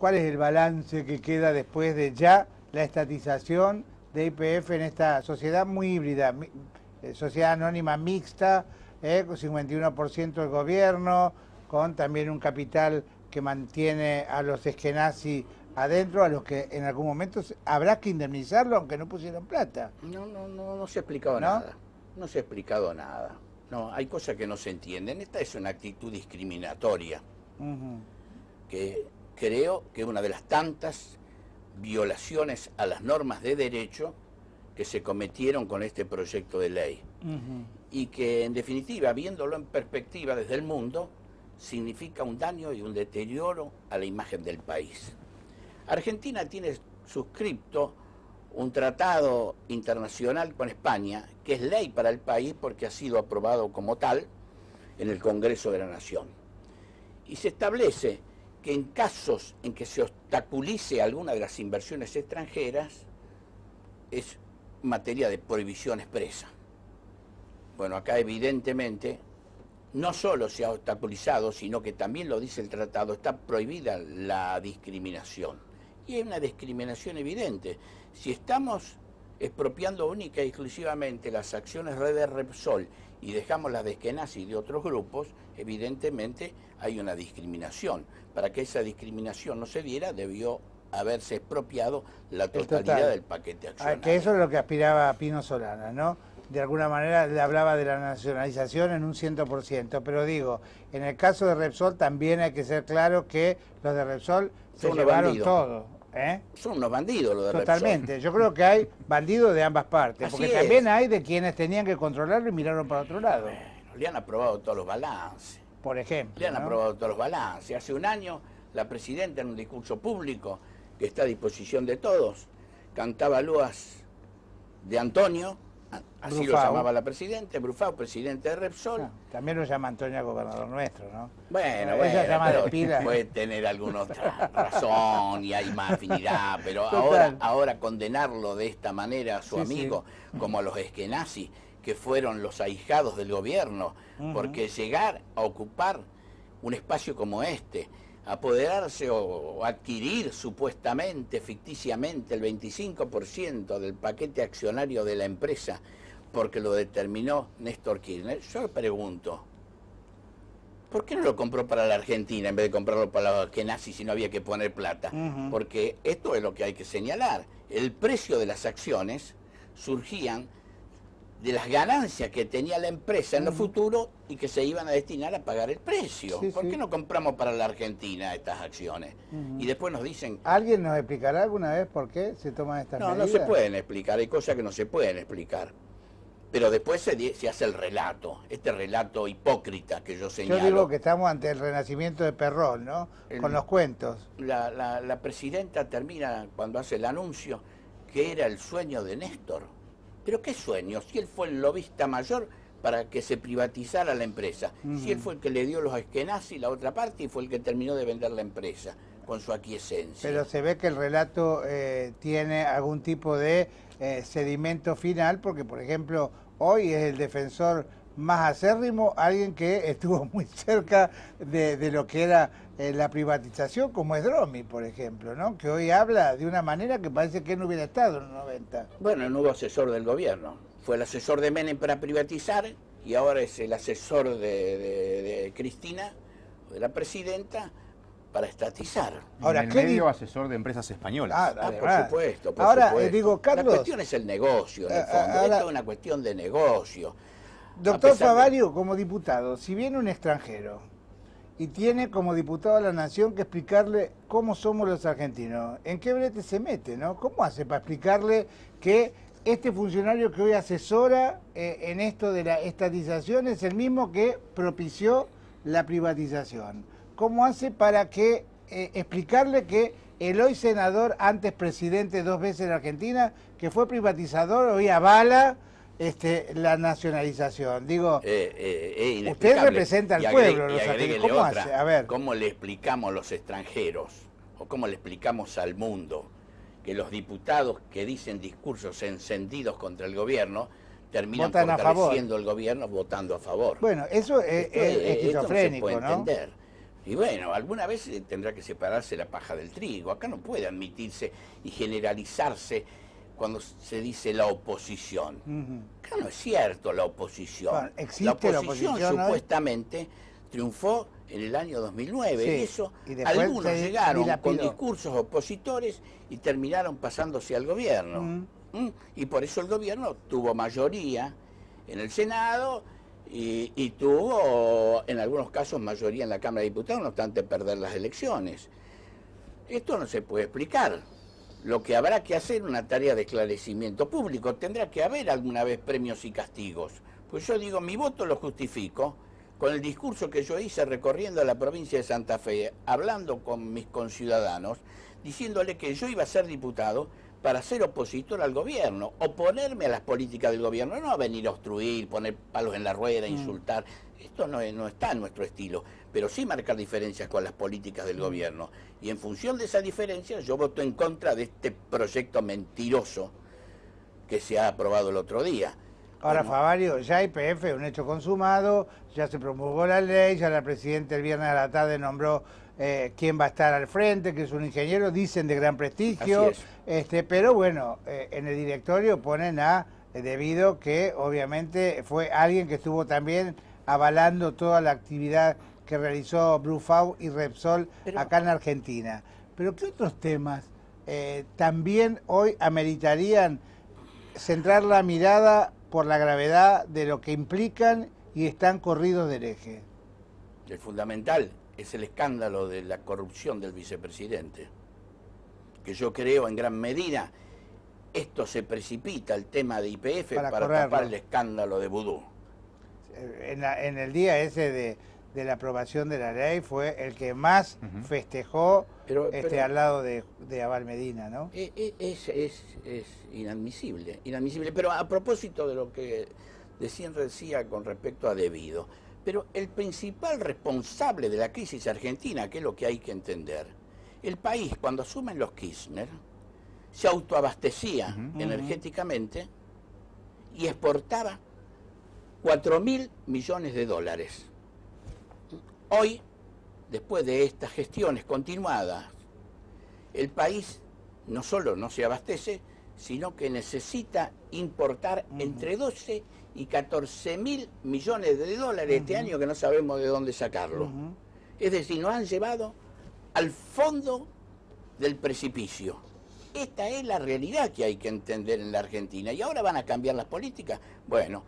¿cuál es el balance que queda después de ya la estatización de YPF en esta sociedad muy híbrida, sociedad anónima mixta, con 51% del gobierno, con también un capital que mantiene a los eskenazi adentro, a los que en algún momento habrá que indemnizarlo aunque no pusieron plata? No se ha explicado nada. No se ha explicado nada. No, hay cosas que no se entienden. Esta es una actitud discriminatoria que creo que es una de las tantas violaciones a las normas de derecho que se cometieron con este proyecto de ley. Y que, en definitiva, viéndolo en perspectiva desde el mundo, significa un daño y un deterioro a la imagen del país. Argentina tiene suscripto un tratado internacional con España, que es ley para el país porque ha sido aprobado como tal en el Congreso de la Nación. Y se establece que en casos en que se obstaculice alguna de las inversiones extranjeras, es materia de prohibición expresa. Bueno, acá evidentemente no solo se ha obstaculizado, sino que también lo dice el tratado, está prohibida la discriminación. Y es una discriminación evidente. Si estamos expropiando única y exclusivamente las acciones de Repsol y dejamos las de Eskenazi y de otros grupos, evidentemente hay una discriminación. Para que esa discriminación no se diera, debió haberse expropiado la totalidad del paquete accionario. Que eso es lo que aspiraba Pino Solana, ¿no? De alguna manera le hablaba de la nacionalización en un 100%, pero digo, en el caso de Repsol también hay que ser claro que los de Repsol se llevaron todo. Son unos bandidos los de Repsol. Totalmente, yo creo que hay bandidos de ambas partes, Así porque es. también hay de quienes tenían que controlarlo y miraron para otro lado. Bueno, le han aprobado todos los balances. Por ejemplo. Le han aprobado todos los balances. Hace un año, la presidenta en un discurso público, que está a disposición de todos, cantaba loas de Antonio, así Brufau. lo llamaba la presidenta, Brufau, presidente de Repsol. También lo llama Antonio gobernador nuestro, ¿no? Bueno, Ella llama de pila. puede tener alguna otra razón y hay más afinidad, pero ahora condenarlo de esta manera a su amigo, como a los eskenazi, que fueron los ahijados del gobierno, porque llegar a ocupar un espacio como este, apoderarse o adquirir supuestamente, ficticiamente, el 25% del paquete accionario de la empresa, porque lo determinó Néstor Kirchner, yo le pregunto, ¿por qué no lo compró para la Argentina en vez de comprarlo para los eskenazi si no había que poner plata? Porque esto es lo que hay que señalar. El precio de las acciones surgían de las ganancias que tenía la empresa en el futuro y que se iban a destinar a pagar el precio. ¿Por qué no compramos para la Argentina estas acciones? Y después nos dicen... ¿Alguien nos explicará alguna vez por qué se toman estas medidas? No se pueden explicar, hay cosas que no se pueden explicar. Pero después se hace el relato, este relato hipócrita que yo señalo. Yo digo que estamos ante el renacimiento de Perrol, ¿no? Con los cuentos. La presidenta termina cuando hace el anuncio que era el sueño de Néstor. ¿Pero qué sueño? Si él fue el lobista mayor para que se privatizara la empresa. Si él fue el que le dio los eskenazi la otra parte y fue el que terminó de vender la empresa con su aquiescencia. Pero se ve que el relato tiene algún tipo de sedimento final, porque por ejemplo hoy es el defensor más acérrimo, alguien que estuvo muy cerca de lo que era la privatización, como es Dromi, por ejemplo, ¿no? Que hoy habla de una manera que parece que no hubiera estado en los 90. Bueno, el nuevo asesor del gobierno. Fue el asesor de Menem para privatizar y ahora es el asesor de Cristina, de la presidenta, para estatizar. Ahora, ¿qué medio asesor de empresas españolas? Por supuesto, por ahora, supuesto. Digo, Carlos... La cuestión es el negocio, en el fondo. Esto es una cuestión de negocio. Doctor Favario, como diputado, si viene un extranjero y tiene como diputado de la Nación que explicarle cómo somos los argentinos, ¿en qué brete se mete, no? ¿Cómo hace para explicarle que este funcionario que hoy asesora en esto de la estatización es el mismo que propició la privatización? ¿Cómo hace para que explicarle que el hoy senador, antes presidente 2 veces de Argentina, que fue privatizador, hoy avala la nacionalización? Digo, usted representa al pueblo, los argentinos. ¿Cómo hace? A ver. ¿Cómo le explicamos a los extranjeros, o cómo le explicamos al mundo, que los diputados que dicen discursos encendidos contra el gobierno terminan fortaleciendo el gobierno votando a favor? Bueno, eso es esquizofrénico, esto no se puede entender. Y bueno, alguna vez tendrá que separarse la paja del trigo. Acá no puede admitirse y generalizarse cuando se dice la oposición. Acá no es cierto la oposición. Bueno, existe la oposición supuestamente triunfó en el año 2009. Sí, Y eso, algunos llegaron con discursos opositores y terminaron pasándose al gobierno. Y por eso el gobierno tuvo mayoría en el Senado y tuvo, en algunos casos, mayoría en la Cámara de Diputados, no obstante perder las elecciones. Esto no se puede explicar. Lo que habrá que hacer es una tarea de esclarecimiento público. Tendrá que haber alguna vez premios y castigos. Pues yo digo, mi voto lo justifico con el discurso que yo hice recorriendo la provincia de Santa Fe, hablando con mis conciudadanos, diciéndole que yo iba a ser diputado para ser opositor al gobierno, oponerme a las políticas del gobierno, no a venir a obstruir, poner palos en la rueda, insultar. Esto no está en nuestro estilo, pero sí marcar diferencias con las políticas del gobierno. Y en función de esas diferencias, yo voto en contra de este proyecto mentiroso que se ha aprobado el otro día. Ahora, bueno, Favario, ya YPF es un hecho consumado, ya se promulgó la ley, ya la presidenta el viernes a la tarde nombró quién va a estar al frente, que es un ingeniero, dicen de gran prestigio, pero bueno, en el directorio ponen debido que obviamente fue alguien que estuvo también avalando toda la actividad que realizó Brufau y Repsol acá en Argentina. Pero ¿qué otros temas también hoy ameritarían centrar la mirada por la gravedad de lo que implican y están corridos del eje? El fundamental es el escándalo de la corrupción del vicepresidente, que yo creo en gran medida esto se precipita, el tema de YPF, para tapar el escándalo de Vudú. En el día ese de la aprobación de la ley fue el que más festejó al lado de Abal Medina, ¿no? Es inadmisible, inadmisible. Pero a propósito de lo que decía con respecto a debido, pero el principal responsable de la crisis argentina, que es lo que hay que entender, el país cuando asumen los Kirchner se autoabastecía energéticamente y exportaba 4.000 millones de dólares. Hoy, después de estas gestiones continuadas, el país no solo no se abastece, sino que necesita importar entre 12 y 14.000 millones de dólares este año, que no sabemos de dónde sacarlo. Es decir, nos han llevado al fondo del precipicio. Esta es la realidad que hay que entender en la Argentina. ¿Y ahora van a cambiar las políticas? Bueno,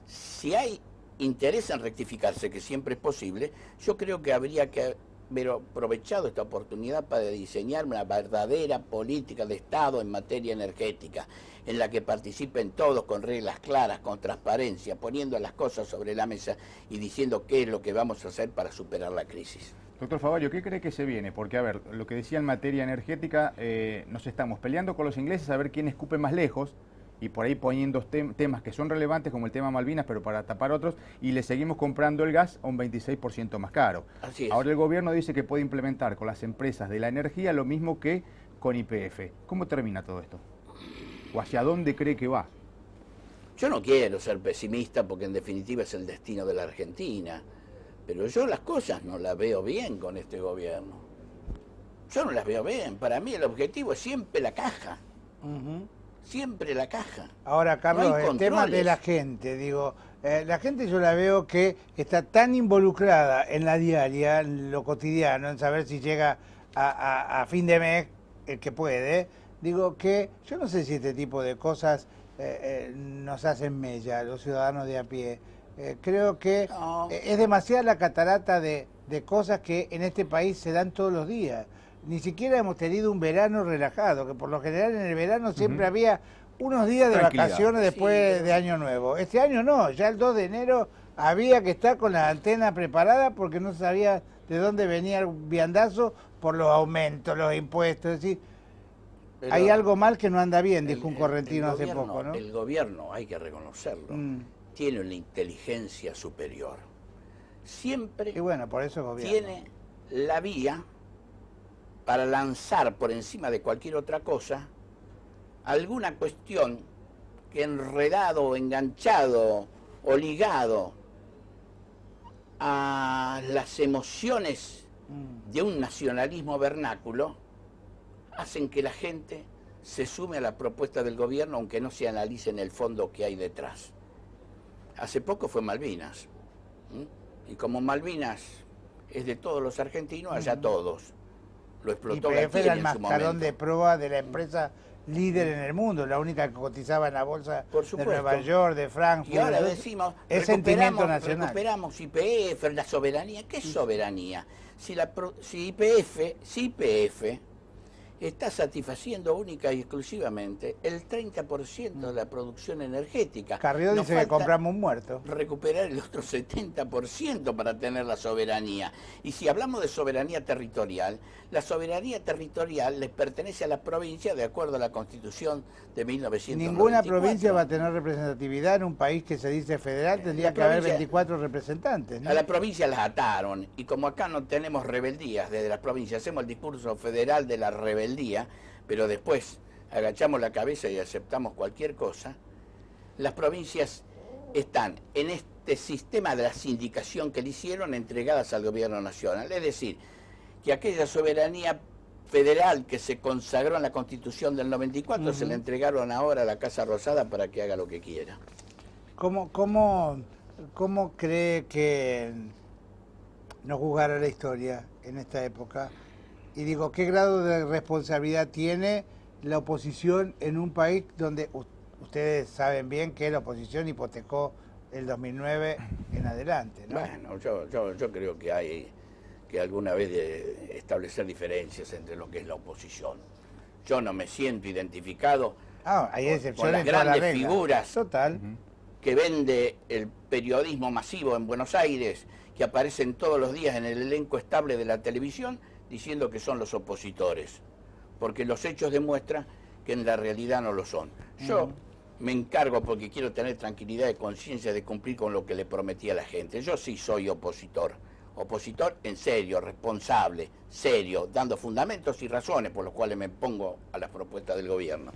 si hay interés en rectificarse, que siempre es posible, yo creo que habría que haber aprovechado esta oportunidad para diseñar una verdadera política de Estado en materia energética, en la que participen todos con reglas claras, con transparencia, poniendo las cosas sobre la mesa y diciendo qué es lo que vamos a hacer para superar la crisis. Doctor Favario, ¿qué cree que se viene? Porque, a ver, lo que decía en materia energética, nos estamos peleando con los ingleses a ver quién escupe más lejos, y por ahí poniendo temas que son relevantes, como el tema Malvinas, pero para tapar otros, y le seguimos comprando el gas a un 26% más caro. Así es. Ahora el gobierno dice que puede implementar con las empresas de la energía lo mismo que con YPF. ¿Cómo termina todo esto? ¿O hacia dónde cree que va? Yo no quiero ser pesimista porque en definitiva es el destino de la Argentina, pero yo las cosas no las veo bien con este gobierno. Yo no las veo bien. Para mí el objetivo es siempre la caja. Siempre la caja. Ahora, Carlos, el tema de la gente, digo, la gente yo la veo que está tan involucrada en la diaria, en lo cotidiano, en saber si llega a fin de mes, el que puede, digo que yo no sé si este tipo de cosas nos hacen mella, los ciudadanos de a pie. Creo que es demasiada la catarata de cosas que en este país se dan todos los días. Ni siquiera hemos tenido un verano relajado, que por lo general en el verano siempre había unos días de vacaciones después de Año Nuevo. Este año no, ya el 2 de enero había que estar con la antena preparada porque no sabía de dónde venía el viandazo por los aumentos, los impuestos. Es decir, pero hay algo mal que no anda bien, dijo un correntino hace poco, ¿no? El gobierno, hay que reconocerlo, tiene una inteligencia superior. Siempre y bueno, por eso tiene la vía para lanzar por encima de cualquier otra cosa alguna cuestión que enredado o enganchado o ligado a las emociones de un nacionalismo vernáculo, hacen que la gente se sume a la propuesta del gobierno, aunque no se analice en el fondo que hay detrás. Hace poco fue Malvinas, y como Malvinas es de todos los argentinos, allá todos. Lo explotó YPF era el en su mascarón momento. de prueba de la empresa líder en el mundo, la única que cotizaba en la bolsa de Nueva York, de Frankfurt. Y ahora decimos, es sentimiento nacional. Recuperamos YPF, la soberanía. ¿Qué es soberanía? Si YPF está satisfaciendo única y exclusivamente el 30% de la producción energética. Carrió dice que compramos un muerto. Recuperar el otro 70% para tener la soberanía. Y si hablamos de soberanía territorial, la soberanía territorial les pertenece a la provincia de acuerdo a la Constitución de 1994. Ninguna provincia va a tener representatividad en un país que se dice federal, tendría que haber 24 representantes, ¿no? A la provincia las ataron, y como acá no tenemos rebeldías desde las provincias, hacemos el discurso federal de la rebeldía, pero después agachamos la cabeza y aceptamos cualquier cosa. Las provincias están en este sistema de la sindicación que le hicieron, entregadas al gobierno nacional. Es decir, que aquella soberanía federal que se consagró en la Constitución del 94 se la entregaron ahora a la Casa Rosada para que haga lo que quiera. ¿Cómo cree que nos juzgará la historia en esta época? Y digo, ¿qué grado de responsabilidad tiene la oposición en un país donde ustedes saben bien que la oposición hipotecó el 2009 en adelante, ¿no? Bueno, yo creo que hay que alguna vez de establecer diferencias entre lo que es la oposición. Yo no me siento identificado con las grandes figuras que vende el periodismo masivo en Buenos Aires, que aparecen todos los días en el elenco estable de la televisión, diciendo que son los opositores, porque los hechos demuestran que en la realidad no lo son. Yo me encargo, porque quiero tener tranquilidad de conciencia, de cumplir con lo que le prometí a la gente. Yo sí soy opositor en serio, responsable, serio, dando fundamentos y razones por los cuales me pongo a las propuestas del gobierno.